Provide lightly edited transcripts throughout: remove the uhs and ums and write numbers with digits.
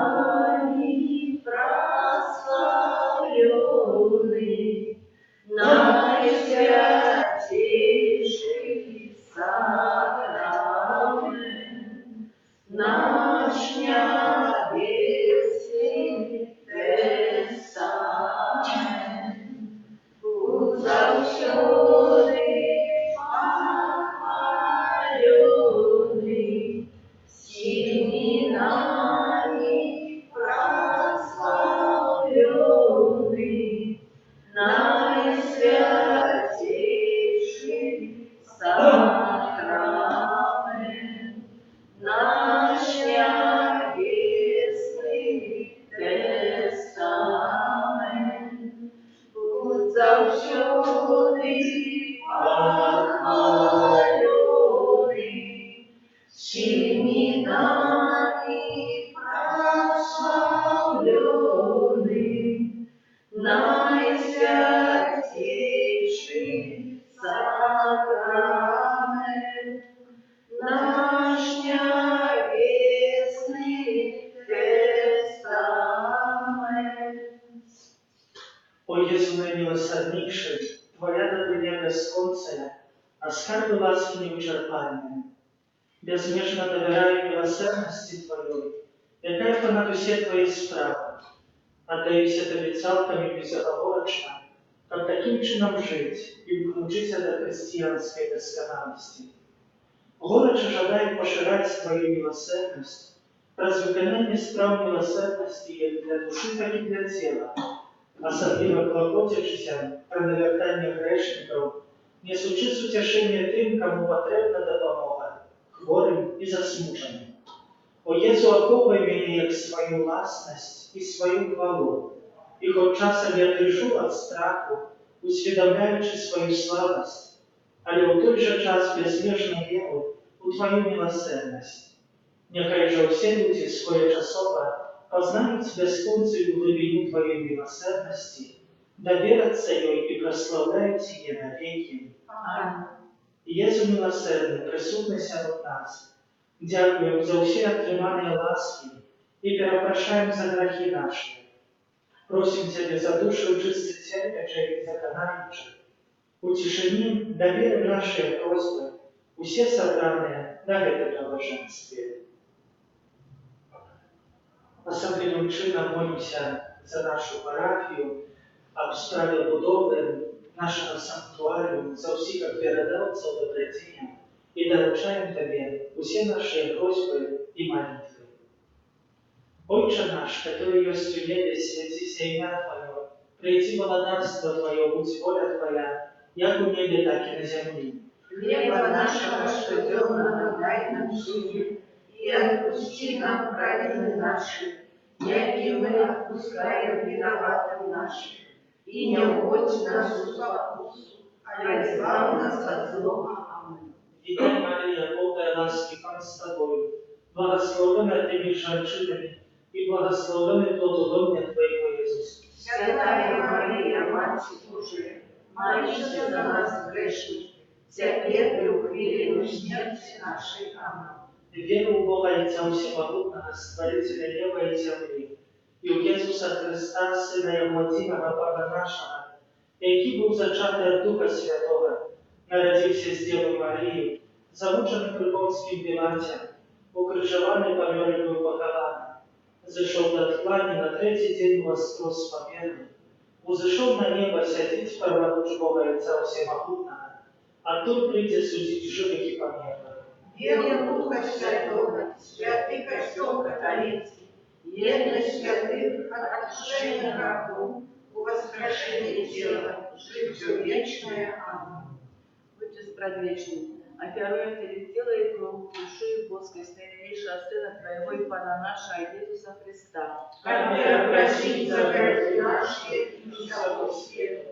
именами прославленный, наисвятейший сакрамен, наш небесный тестамент, будь завсёды похваленный, всеми нами прославленный, наисвятейший сакрамен, наш небесный тестамент, будь завсёды похваленный, всеми нами прославленный, наисвятейший сакрамен, наш небесный тестамент. О Jezu najmilosrdniejszy, Twoja dobrynia bezkończenia, a skarby łaski niewyczerpalne. Безмежно доверяю милосердности Твоей, якая понад усе Твои справы. Отдаюся Тебе цалком и безоговорочно, как таким чином жить и включиться до христианской досконалости. Горячо жадаю поширать Твою милосердность, раз виконание справ милосердности є для души, так и для тела, особливо клопотячися про навертання грешників, несучи утешение тим, кому потрібна допомога, хворим и засмученим. О Єзу, оковуй мене як свою власність і свою хвалу, і хоч часом я дрижу від страху, усвідомляючи свою слабость, але у той же час безмежно віру у Твою милосердность. Нехай же все люди своечасово познают безконцию глубину Твоей милосердности, доверятся ей и прославляют Тебе навеки. Аминь. Єзу милосердний, присутний серед нас, дякуємо за усі отримані ласки і перепрошаємо за грехи наші. Просим Тебе за душу чистых терпящих и законающих. Утешени, доверим наши просьбы, все собранные на этом блаженстве. Особливим чином молимся за нашу парафію, об справі будови нашого санктуарію, за всіх передавців добродіння і доручаємо Тебе все наши просьбы и молитвы. Отче наш, который есть в небе, святися имя Твое, прийти благодарство Твое, будь воля Твоя, як у небе, так и на земле. Хлеба нашего щоденного дай нам сегодня, и отпусти нам праведные наши, яки мы отпускаем виноватым нашим. И не уводь нас в спокусу, а избавь нас от злого. Аминь. Вітай, Марія, повна ласки, Пан з Тобою, благословена Ти між жінками, і благословений плод лона Твоєго Ісус. Святая Мария, Мать Божия, молись за нас грешных, теперь и в хвилину смерти нашей. Аминь. Віру в Бога Отця Всемогутнього, Створителя неба і землі, і в Ісуса Христа, Сина Його єдиного Бога нашого, який був зачатий від Духа Святого, народився з Дєви Марії, замучений при Понтским Пилате, укрижований, помер и был похован, зашел до тлани, на третий день воскрес с победой, узышел на небо, сядет праворуч Бога Отца Всемогутнього, оттуда придя судить живых и померлых. Верую в Духа Святого, святый костел католицкий, едность святых, отпущение грехов, воскрешение тела, жизнь вечная. Аминь. Будьте предвечны, оперуя перед тело и кровь, душу и плоскость наименьшего Сына Твоего и Пана нашего Иисуса Христа. Как просить за грехи наши и всего света.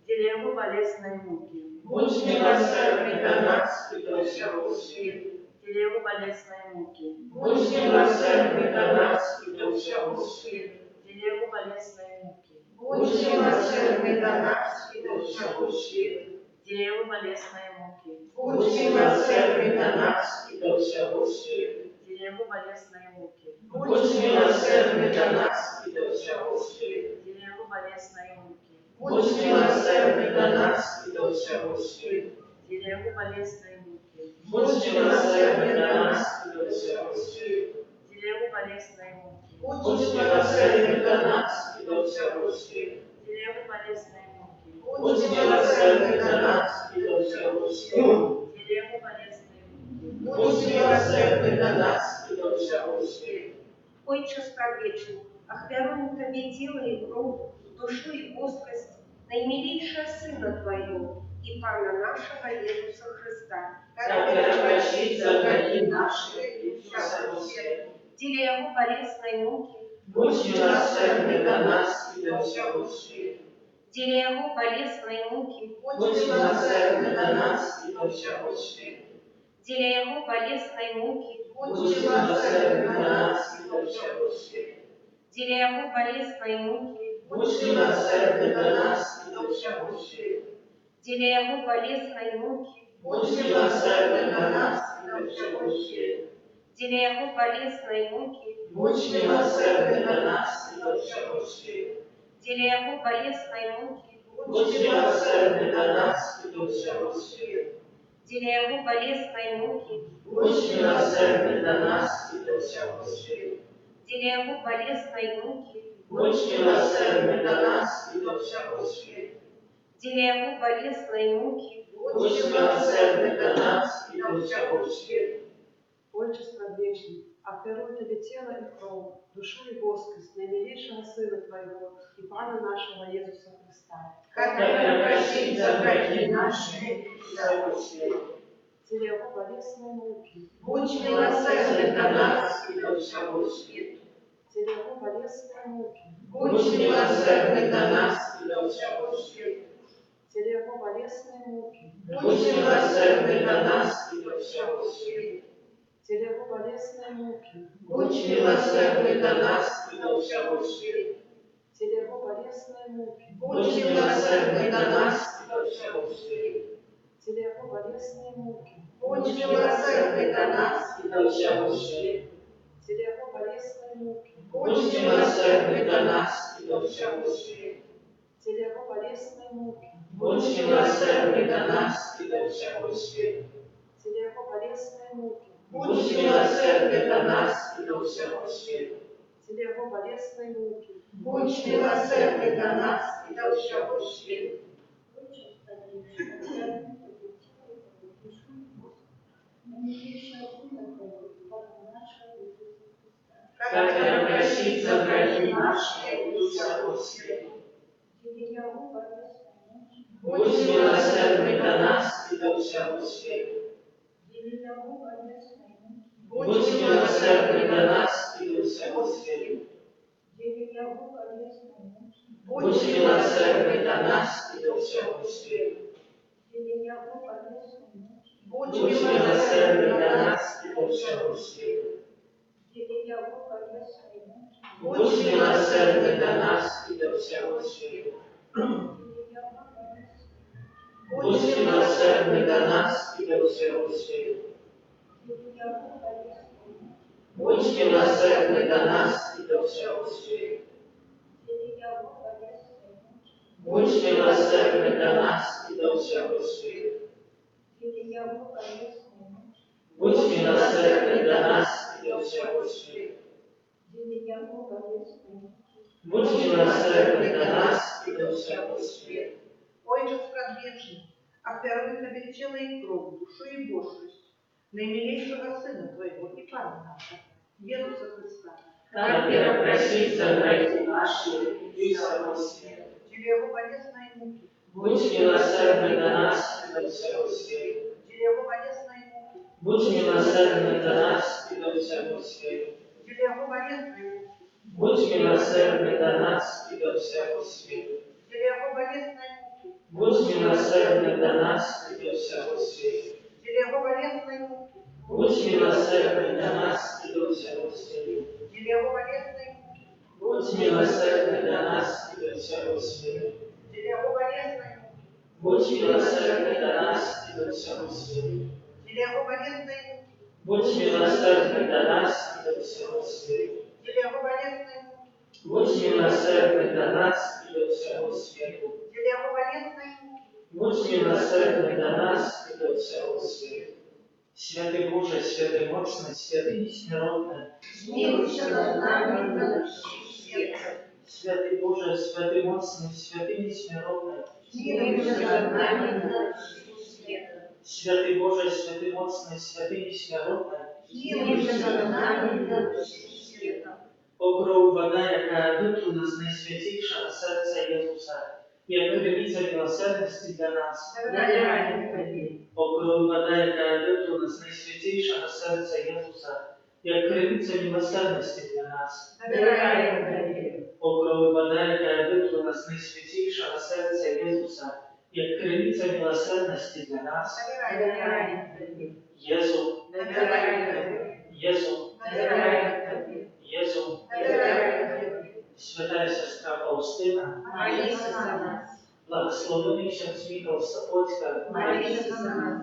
Деля Его болезненной муки. Будь милосердный до нас и до всего света. Деля Его болезненной муки. Будь милосердный до нас и до всего света. Деля Его болезненной муки. Будь милосердный до нас и до всего света. Деля Его болезненной муки. Будь милосердный до нас и до всего света. Деля Его болезные муки, Будь милосердный до нас и до всего света. Деля Его болезные муки, Будь милосердный до нас и до всего света. Деля Его болезные муки, Будь милосердный до нас и до всего света. Деля Его болезные муки, Будь милосердный до нас и до всего света. Деля Его болезные муки, Будь милосердный до нас и до всего света. Деля Его болезные муки, Будь милосердный до нас и до всего света. Отче Предвечный, охвяруем Тебе тело и кровь, душу и боскость наимилейшего Сына Твоего и Пана нашего Иисуса Христа, Который прощит за грехи наши и всего света. деля Его болезной муки, Будь милосердный до нас и до всего света. деля Его болезной муки, Будь милосердный до нас и до всего света. деля Его болезной муки, Будь милосердный до нас и до всего света. деля Его болезной муки, Будь милосердный до нас и до всего света. деля Его болезной муки, Будь милосердный до нас и до всего света. деля Его болезной муки, Будь милосердный до нас и до всего света. деля Его болезной муки, Будь милосердный до нас и до всего света. деля Его болезной муки, Будь милосердный до нас и до всего света. деля Его болезной муки, Будь милосердный до нас и до всего света. деля Его болезной муки, Будь милосердный до нас и до всего света. Отче Предвечный, оферую Тебе тело и кровь, душу и боскость наимилейшего Сына Твоего и Пана нашего Иисуса Христа, Который прощит за грехи наши и всего света. деля Его болезные муки, Будь милосердный до нас и до всего света. деля Его болезные муки, Будь милосердный до нас и до всего света. деля Его болезные муки, Будь милосердный до нас и до всего света. деля Его болезные муки, Будь милосердный до нас и до всего света. деля Его болезные муки, Будь милосердный до нас и до всего света. деля Его болезные муки, Будь милосердный до нас и до всего света. деля Его болезные муки, Будь милосердный до нас и до всего света. деля Его болезные муки, Будь милосердный до нас и до всего света. деля Его болезные муки, Будь милосердный до нас и до всего света. деля Его болезные муки, Будь милосердный до нас и до всего света. Который прощит за грехи наши и всего света. Будь милосердный до нас и до всего света. Будь милосердный до нас и до всего света. Будь милосердный до нас и до всего света. Будь милосердный до нас и до всего света. Будь милосердный до нас и до всего света. Будь милосердный до нас и до всего света. Будь милосердный до нас и до всего света. Будь милосердный до нас и до всего света. Будь милосердный до нас и до всего света. Будь милосердный до нас и до всего света. Отче Предвечный, оферую Тебе тело и кровь, душу и боскость наимилейшего Сына Твоего и Пана нашего Иисуса Христа, Который прощит за грехи наши и всего света. деля Его болезной муки, Будь милосердный до нас и до всего света. деля Его болезной муки, Будь милосердный до нас и до всего света. деля Его болезной муки, Будь милосердный до нас и до всего света. деля Его болезной муки, Будь милосердный до нас и до всего света. деля Его болезной муки, Будь милосердный до нас и до всего света. деля Его болезной муки, Будь милосердный до нас и до всего света. деля Его болезной муки, Будь милосердный до нас и до всего света. деля Его болезной муки, Будь милосердный до нас и до всего света. для Его болезной муки, Будь милосердный до нас и до всего света. для Его болезной муки, Будь милосердный до нас и до всего света. Святый Боже, святый моцный, святый несмиротный, смилуйся над нами и над всем светом. святый Боже, святый моцный, святый несмиротный, Смилуйся над нами и над всем светом. святый Боже, святый моцный, святый несмиротный, Смилуйся над нами и над всем светом. о кров вода, яка виплила з найсвятішого серця Ісуса, як кривиця милосердності для нас. Доверяем Тебе. О кров вода, яка виплила з найсвятішого серця Ісуса, як кривиця милосердності для нас. Доверяем Тебе. О кров вода, яка виплила з найсвятішого серця Ісуса, як кривиця милосердності для нас. Доверяем Тебе. Єзу, Доверяем Тебе. Єзу, Доверяем Тебе. Єзу, Доверяем Тебе. святая сестра Фаустина, Молись за нас. благословений князь Михаил Сапотька, Молись за нас.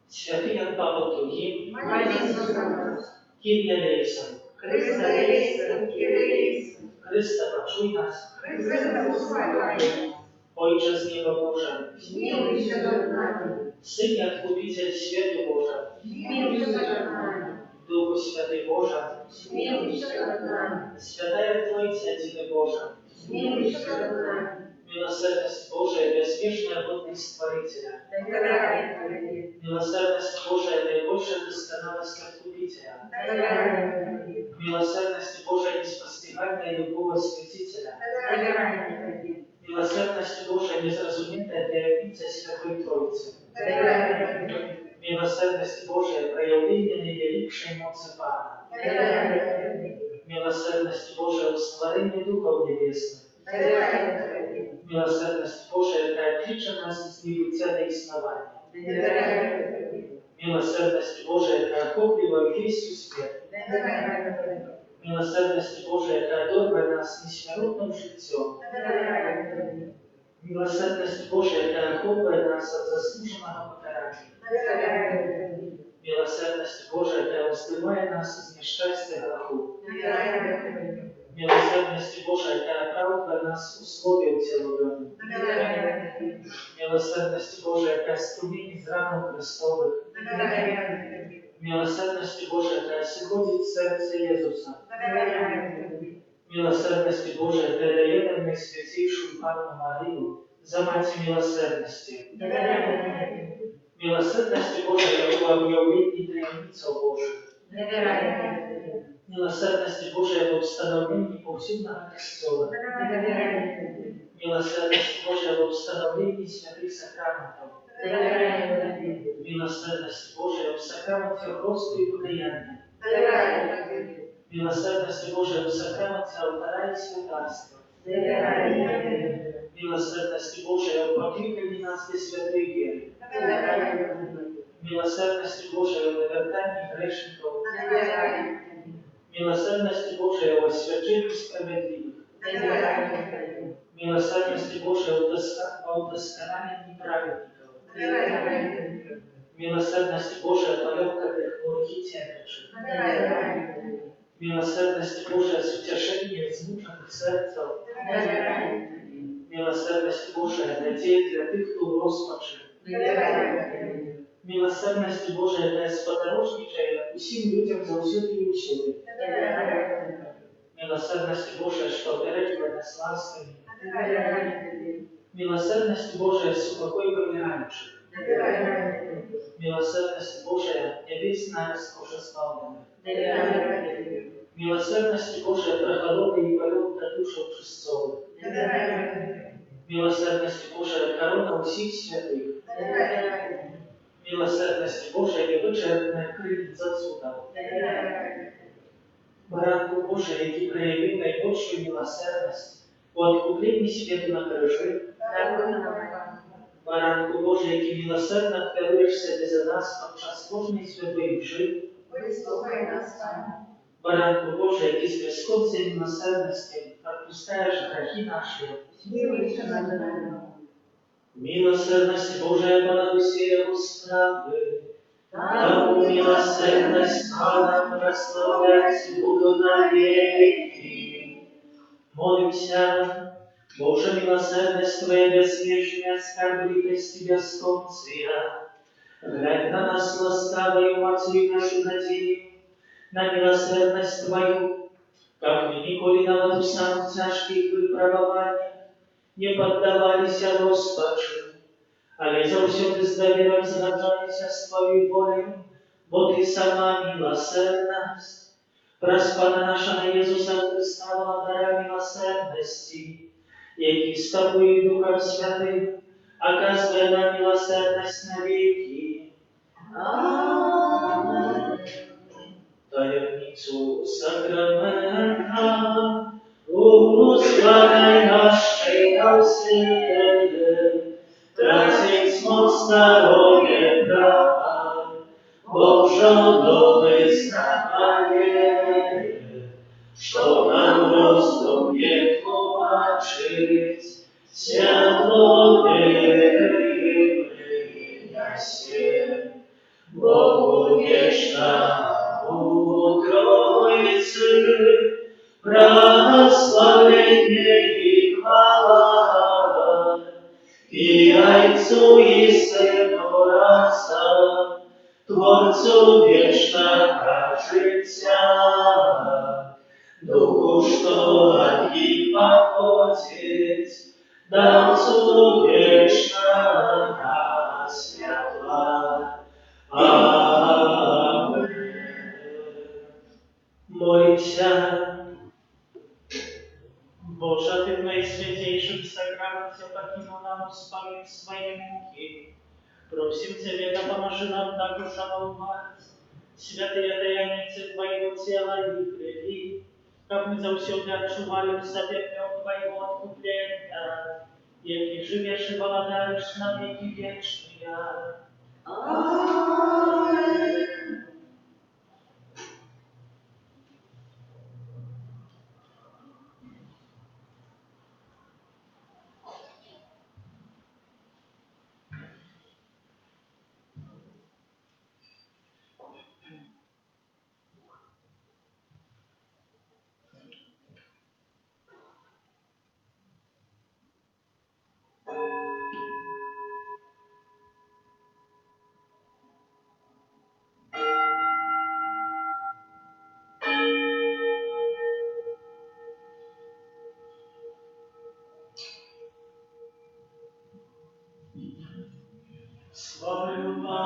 святий Ян Павло II, Молись за нас. Кір'я Лейсон, Христа Лейсон, Кирилейсон. Христа, почуй нас, Христа услышай. Ojcze z nieba Boże, Смилуйся над нами. Synie Odkupiciel światu Boże, Смилуйся над нами. Duchu Święty Boże, Смилуйся над нами. Świętая Trójca Dziwy Boże, Смилуйся над нами. Miłosierność Boże, bezpieczna godność Stworителя, Доверяем Тебе. Miłosierność Boże, najwyższa doskonałość Odkupiciela, Доверяем Тебе. Miłosierność Boże, niespostrzegalna любовь Святителя, Доверяем Тебе. Miłosierność Boże, niezrozumiana tajemnica Świętej Trójcy, Доверяем Тебе. Miłosierność Boże, проявление największej mocy Pana, Доверяем Тебе. Miłosierność Boże, ustworzenie duchów niebiesnych, Доверяем Тебе. Miłosierność Boże, jaka klicze nas z nieludzkiego istnienia, Доверяем Тебе. Miłosierność Boże, jaka охоплива весь свет, Доверяем Тебе. Miłosierność Boże, jaka dorwa nas nieśmiertelnym życiem, Доверяем Тебе. Miłosierność Boże, jaka охоплива nas od zasłużonego pokarania, Доверяем Тебе. Miłosierność Boże, jaka uzdymuje nas z nieszczęścia grzechu, Доверяем Тебе. Miłosierność Boże, jaka prawda nas usłowia ucielowionym, Доверяем Тебе. Miłosierność Boże, jaka strumieni z ran Chrystowych, Доверяем Тебе. Miłosierność Boże, jaka przychodzi w serce Jezusa, Доверяем Тебе. Miłosierność Boże, jaka daje nam Najświętejszą Panną Maryję, za Macie Miłosierności. Доверяем Тебе. Miłosierność Boże, jaką objawieni tajemnicą Bożych. Доверяем Тебе. Miłosierność Boże, jako ustanowieni powsюdnego Kościoła. Доверяем Тебе. Miłosierność Boże, jako ustanowieni świętych sakramentów. Доверяем Тебе. Miłosierność Boże, jako sakrament rostu i podajania. Доверяем Тебе. Miłosierność Boże, jako sakrament ołtarza i świętarstwa. Доверяем Тебе. Miłosierność Boże, jako poklикали nas do świętej wiery. Доверяем Тебе. Miłosierność Boże, jako nawracanie grzeszników. Доверяем Тебе. Miłosierność Boże, jako oświadczenie sprawiedliwych. Доверяем Тебе. Miłosierność Boże, jako udoskonalenie nieprawedników. Доверяем Тебе. Miłosierność Boże, pojowka dla chorych i cierpiących. Доверяем Тебе. Miłosierność Boże, ucieszenie zmuczonych serców. Доверяем Тебе. Miłosierność Boże, nadzieja dla tych, którzy rozpaczy. Доверяем Тебе. Miłosierność Boże, jaka jest podróżnicza усім людям завсюди і усюди. Доверяем Тебе. Miłosierność Boże, що бережна нас ласками. Доверяем Тебе. Miłosierność Boże, supokoj wymierających. Доверяем Тебе. Miłosierność Boże, niebiesna rozkorzystana. Доверяем Тебе. Miłosierność Boże, prachalowy i paląca duszą czystą. Доверяем Тебе. Miłosierność Boże, korona усіх świętych. Доверяем Тебе. Miłosierność Boże, niewyczerpna krynica cuda. Доверяем Тебе. Baranku Boże, jaki проявив najwyższą miłosierność u odkupienia świata na krzyżu. Даруй нам, Пане. Baranku Boże, jaki miłosiernie kierujesz sobie za nas podczas kожnej swojej mszy. Выслухай нас, Пане. Baranku Boże, jaki z bezkońcem miłosiernością odpuszczasz grzechy nasze. Смилуйся над нами. Miłosierność Boże, ponad wszystkie rozprawy, Там милосердность Твоя прославлять буду навеки. Молимся, Боже, милосердность Твоя безмежная, скорбливость бесконция. Глядь на нас ласкавою, Матерью нашу надею, на милосердность Твою, как мы николи на воду самых тяжких выпробований не поддавались Госпожу, але за все Ты с доверием сражались с Твоей волей, бо Ты сама милосердность. Проспана наша на Єсуса Христа, благодаря милосердности, який с Тобой и Духом Святым, оказывая нам милосердность навеки. Аминь. Таємницю сакрамента, уславляй нашей на вселенной, тратить моц здоровье права, Божьего вызнавания, что нам ростом не тумачить, святло веры принеси. Богу вечному Троицы, прославление и хвала, и Отцу и Сыну разом, Творцу вечного життя, Духу, что от них походит, Дамцу вечного святла. Аминь. Молимся, Боже, Ты в наисвятейшем сакраменте покинул нам успомнить свои муки. Просим Тебя, да поможи нам так ушановать святые таямницы Твоего тела и крови, как мы завсёды отчували в себе Твоего откупления, який живешь и владаешь на веки вечные. Аминь. Славлю вас.